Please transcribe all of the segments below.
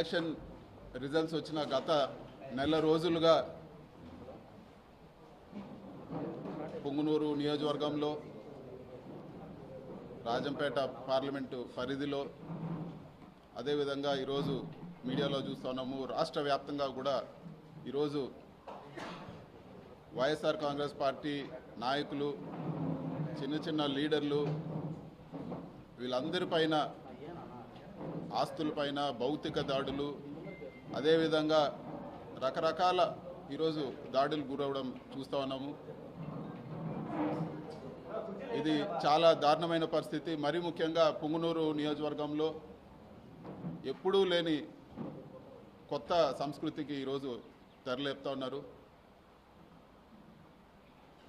Election results వచ్చిన గత నెల రోజులుగా పుంగనూరు నియోజకవర్గంలో రాజంపేట పార్లమెంటు పరిధిలో అదేవిధంగా ఈరోజు మీడియాలో చూస్తున్నాము రాష్ట్ర వ్యాప్తంగా కూడా ఈరోజు వైఎస్ఆర్ కాంగ్రెస్ పార్టీ నాయకులు చిన్న చిన్న లీడర్లు వీళ్ళందరిపైన ఆస్తులపైన భౌతిక దాడులు అదేవిధంగా రకరకాల ఈరోజు దాడులు గురవడం చూస్తూ ఉన్నాము. ఇది చాలా దారుణమైన పరిస్థితి. మరీ ముఖ్యంగా పుంగనూరు నియోజకవర్గంలో ఎప్పుడూ లేని కొత్త సంస్కృతికి ఈరోజు తెరలేపుతా ఉన్నారు.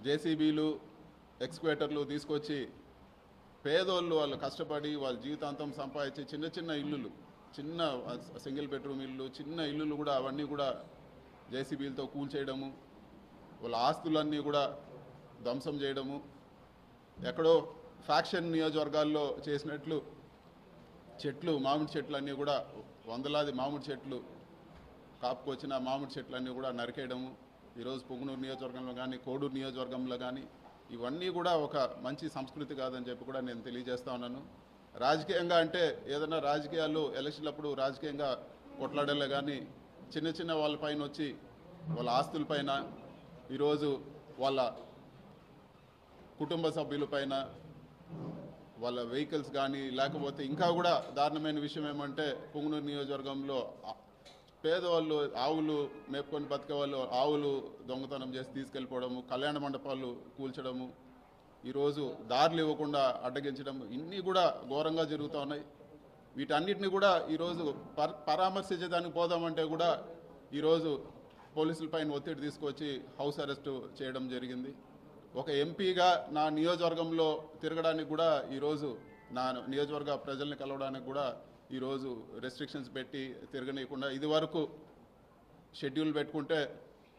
జేసీబీలు ఎక్స్క్వేటర్లు తీసుకొచ్చి పేదోళ్ళు వాళ్ళు కష్టపడి వాళ్ళ జీవితాంతం సంపాదించి చిన్న చిన్న ఇల్లులు, చిన్న సింగిల్ బెడ్రూమ్ ఇల్లు, చిన్న ఇల్లులు కూడా అవన్నీ కూడా జేసీబీలతో కూల్చేయడము, వాళ్ళ ఆస్తులన్నీ కూడా ధ్వంసం చేయడము, ఎక్కడో ఫ్యాక్షన్ నియోజకవర్గాల్లో చేసినట్లు చెట్లు, మామిడి చెట్లు అన్నీ కూడా వందలాది మామిడి చెట్లు కాపుకొచ్చిన మామిడి చెట్లన్నీ కూడా నరికేయడము ఈరోజు పుంగనూరు నియోజకవర్గంలో కానీ కోడూరు నియోజకవర్గంలో కానీ ఇవన్నీ కూడా ఒక మంచి సంస్కృతి కాదని చెప్పి కూడా నేను తెలియజేస్తా ఉన్నాను. రాజకీయంగా అంటే ఏదైనా రాజకీయాలు ఎలక్షన్లప్పుడు రాజకీయంగా కొట్లాడలే కానీ చిన్న చిన్న వాళ్ళపైన వచ్చి వాళ్ళ ఆస్తులపైన ఈరోజు వాళ్ళ కుటుంబ సభ్యులపైన వాళ్ళ వెహికల్స్ కానీ లేకపోతే ఇంకా కూడా దారుణమైన విషయం ఏమంటే పుంగనూరు నియోజకవర్గంలో పేదవాళ్ళు ఆవులు మేపుకొని బతికే వాళ్ళు ఆవులు దొంగతనం చేసి తీసుకెళ్ళిపోవడము, కళ్యాణ మండపాలు కూల్చడము, ఈరోజు దారులు ఇవ్వకుండా అడ్డగించడం, ఇన్ని కూడా ఘోరంగా జరుగుతూ ఉన్నాయి. వీటన్నిటిని కూడా ఈరోజు పరామర్శించడానికి పోదామంటే కూడా ఈరోజు పోలీసులపైన ఒత్తిడి తీసుకొచ్చి హౌస్ అరెస్ట్ చేయడం జరిగింది. ఒక ఎంపీగా నా నియోజకవర్గంలో తిరగడానికి కూడా ఈరోజు నా నియోజకవర్గ ప్రజల్ని కలవడానికి కూడా ఈరోజు రెస్ట్రిక్షన్స్ పెట్టి తిరగనీయకుండా, ఇది వరకు షెడ్యూల్ పెట్టుకుంటే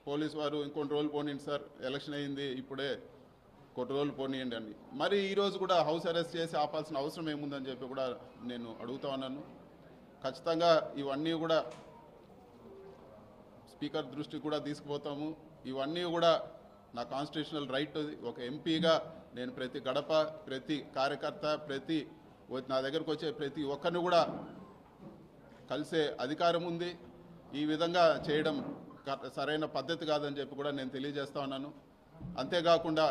పోలీసు వారు ఇంకొన్ని రోజులు పోనీయండి సార్, ఎలక్షన్ అయింది ఇప్పుడే కొన్ని రోజులు పోనీయండి అని, మరి ఈరోజు కూడా హౌస్ అరెస్ట్ చేసి ఆపాల్సిన అవసరం ఏముందని చెప్పి కూడా నేను అడుగుతా ఉన్నాను. ఖచ్చితంగా ఇవన్నీ కూడా స్పీకర్ దృష్టికి కూడా తీసుకుపోతాము. ఇవన్నీ కూడా నా కాన్స్టిట్యూషనల్ రైట్. ఒక ఎంపీగా నేను ప్రతి గడప, ప్రతి కార్యకర్త, ప్రతి నా దగ్గరకు వచ్చే ప్రతి ఒక్కరిని కూడా కలిసే అధికారం ఉంది. ఈ విధంగా చేయడం సరైన పద్ధతి కాదని చెప్పి కూడా నేను తెలియజేస్తా ఉన్నాను. అంతేకాకుండా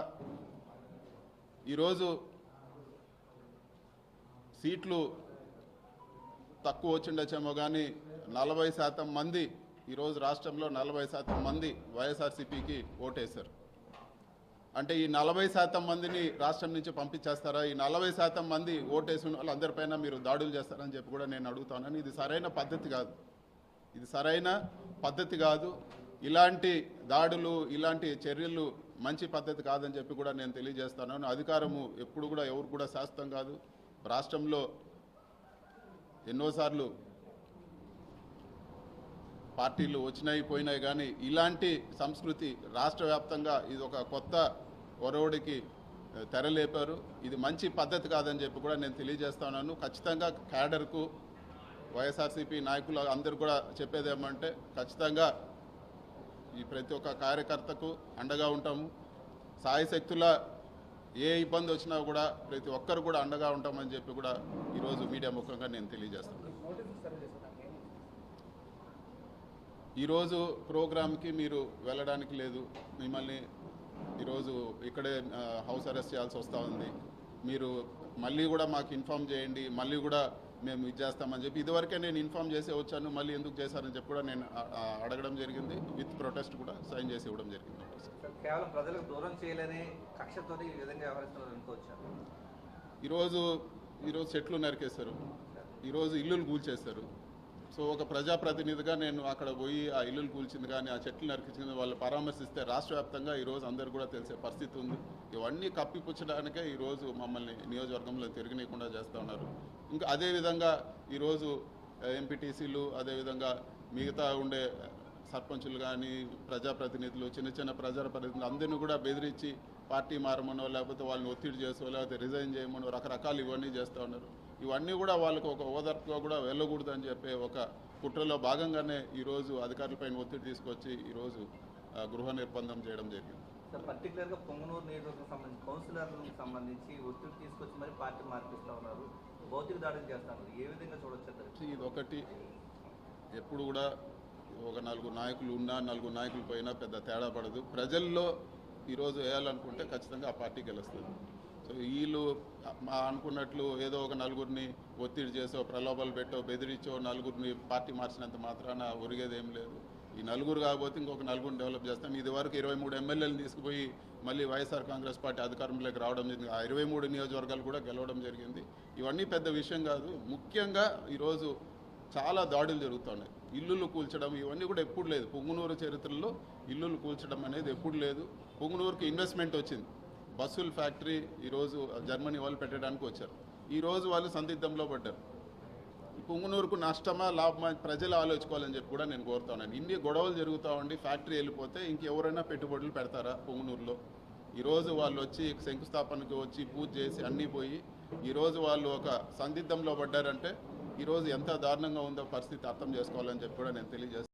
ఈరోజు సీట్లు తక్కువ వచ్చిండొచ్చేమో కానీ 40% మంది ఈరోజు రాష్ట్రంలో 40% మంది వైఎస్ఆర్సీపీకి ఓటేశారు. అంటే ఈ 40% మందిని రాష్ట్రం నుంచి పంపించేస్తారా? ఈ 40% మంది ఓటేసిన వాళ్ళందరిపైన మీరు దాడులు చేస్తారని చెప్పి కూడా నేను అడుగుతాను. ఇది సరైన పద్ధతి కాదు, ఇది సరైన పద్ధతి కాదు. ఇలాంటి దాడులు, ఇలాంటి చర్యలు మంచి పద్ధతి కాదని చెప్పి కూడా నేను తెలియజేస్తున్నాను. అధికారము ఎప్పుడు కూడా ఎవరు కూడా శాశ్వతం కాదు. రాష్ట్రంలో ఎన్నోసార్లు పార్టీలు వచ్చినాయి పోయినాయి కానీ ఇలాంటి సంస్కృతి రాష్ట్ర వ్యాప్తంగా ఇది ఒక కొత్త ఒరవడికి తెరలేపారు. ఇది మంచి పద్ధతి కాదని చెప్పి కూడా నేను తెలియజేస్తున్నాను. ఖచ్చితంగా క్యాడర్కు, వైఎస్ఆర్సీపీ నాయకులు అందరూ కూడా చెప్పేది ఏమంటే ఖచ్చితంగా ఈ ప్రతి ఒక్క కార్యకర్తకు అండగా ఉంటాము. సాయశక్తుల ఏ ఇబ్బంది వచ్చినా కూడా ప్రతి ఒక్కరు కూడా అండగా ఉంటామని చెప్పి కూడా ఈరోజు మీడియా ముఖంగా నేను తెలియజేస్తున్నాను. ఈరోజు ప్రోగ్రామ్కి మీరు వెళ్ళడానికి లేదు, మిమ్మల్ని ఈరోజు ఇక్కడే హౌస్ అరెస్ట్ చేయాల్సి వస్తూ ఉంది. మీరు మళ్ళీ కూడా మాకు ఇన్ఫామ్ చేయండి, మళ్ళీ కూడా మేము ఇది చేస్తామని చెప్పి ఇదివరకే నేను ఇన్ఫామ్ చేసే వచ్చాను, మళ్ళీ ఎందుకు చేశారని చెప్పి కూడా నేను అడగడం జరిగింది. విత్ ప్రొటెస్ట్ కూడా సైన్ చేసి ఇవ్వడం జరిగింది. కేవలం ప్రజలకు దూరం చేయలేని కక్షతో ఈ విధంగా వ్యవహరిస్తున్నారు అనుకోవచ్చారు. ఈరోజు చెట్లు నరికేశారు, ఈరోజు ఇల్లులు కూల్చేస్తారు. సో ఒక ప్రజాప్రతినిధిగా నేను అక్కడ పోయి ఆ ఇల్లులు కూల్చింది కానీ ఆ చెట్లు నరికించింది వాళ్ళు పరామర్శిస్తే రాష్ట్ర వ్యాప్తంగా ఈరోజు అందరు కూడా తెలిసే పరిస్థితి ఉంది. ఇవన్నీ కప్పిపుచ్చడానికే ఈరోజు మమ్మల్ని నియోజకవర్గంలో తిరగనీయకుండా చేస్తూ ఉన్నారు. ఇంకా అదేవిధంగా ఈరోజు ఎంపీటీసీలు, అదేవిధంగా మిగతా ఉండే సర్పంచులు కానీ ప్రజాప్రతినిధులు, చిన్న చిన్న ప్రజాప్రతినిధులు అందరినీ కూడా బెదిరించి పార్టీ మారమనో లేకపోతే వాళ్ళని ఒత్తిడి చేసో లేకపోతే రిజైన్ చేయమనో రకరకాలు ఇవన్నీ చేస్తూ ఉన్నారు. ఇవన్నీ కూడా వాళ్ళకు ఒక ఓదార్పుగా కూడా వెళ్ళకూడదని చెప్పే ఒక కుట్రలో భాగంగానే ఈరోజు అధికారులపైన ఒత్తిడి తీసుకొచ్చి ఈరోజు గృహ నిర్బంధం చేయడం జరిగింది. సార్ పర్టికులర్గా పొంగనూరు నియోజకవర్గం సంబంధించి కౌన్సిలర్లకు సంబంధించి ఒత్తిడి తీసుకొచ్చి మరి పార్టీ మార్పిస్తూ ఉన్నారు, భౌతిక దాడులు చేస్తున్నారు. ఏ విధంగా చూడొచ్చు? ఇది ఒకటి, ఎప్పుడు కూడా ఒక 4 నాయకులు ఉన్నా 4 నాయకులు పోయినా పెద్ద తేడా పడదు. ప్రజల్లో ఈరోజు వేయాలనుకుంటే ఖచ్చితంగా ఆ పార్టీ గెలుస్తుంది. సో వీళ్ళు అనుకున్నట్లు ఏదో ఒక 4గురిని ఒత్తిడి చేసో, ప్రలోభాలు పెట్టో, బెదిరించో 4గురిని పార్టీ మార్చినంత మాత్రాన ఒరిగేది ఏం లేదు. ఈ 4గురు కాకపోతే ఇంకొక 4గురిని డెవలప్ చేస్తాం. ఇది వరకు 23 ఎమ్మెల్యేలు తీసుకుపోయి మళ్ళీ వైఎస్ఆర్ కాంగ్రెస్ పార్టీ అధికారంలోకి రావడం జరిగింది. ఆ 23 నియోజకవర్గాలు కూడా గెలవడం జరిగింది. ఇవన్నీ పెద్ద విషయం కాదు. ముఖ్యంగా ఈరోజు చాలా దాడులు జరుగుతున్నాయి. ఇల్లులు కూల్చడం ఇవన్నీ కూడా ఎప్పుడు లేదు. పొంగునూరు చరిత్రలో ఇల్లులు కూల్చడం అనేది ఎప్పుడు లేదు. పొంగునూరుకి ఇన్వెస్ట్మెంట్ వచ్చింది. బస్సుల ఫ్యాక్టరీ ఈరోజు జర్మనీ వాళ్ళు పెట్టడానికి వచ్చారు. ఈరోజు వాళ్ళు సందిగ్ధంలో పడ్డారు. పొంగునూరుకు నష్టమా లాభమా ప్రజలు ఆలోచించుకోవాలని చెప్పి కూడా నేను కోరుతున్నాను. ఇన్ని గొడవలు జరుగుతూ ఉండి ఫ్యాక్టరీ వెళ్ళిపోతే ఇంకెవరైనా పెట్టుబడులు పెడతారా పొంగునూరులో? ఈరోజు వాళ్ళు వచ్చి శంకుస్థాపనకు వచ్చి పూజ చేసి అన్నీ పోయి ఈరోజు వాళ్ళు ఒక సందిగ్ధంలో పడ్డారంటే ఈరోజు ఎంత దారుణంగా ఉందో పరిస్థితి అర్థం చేసుకోవాలని చెప్పి కూడా నేను తెలియజేస్తాను.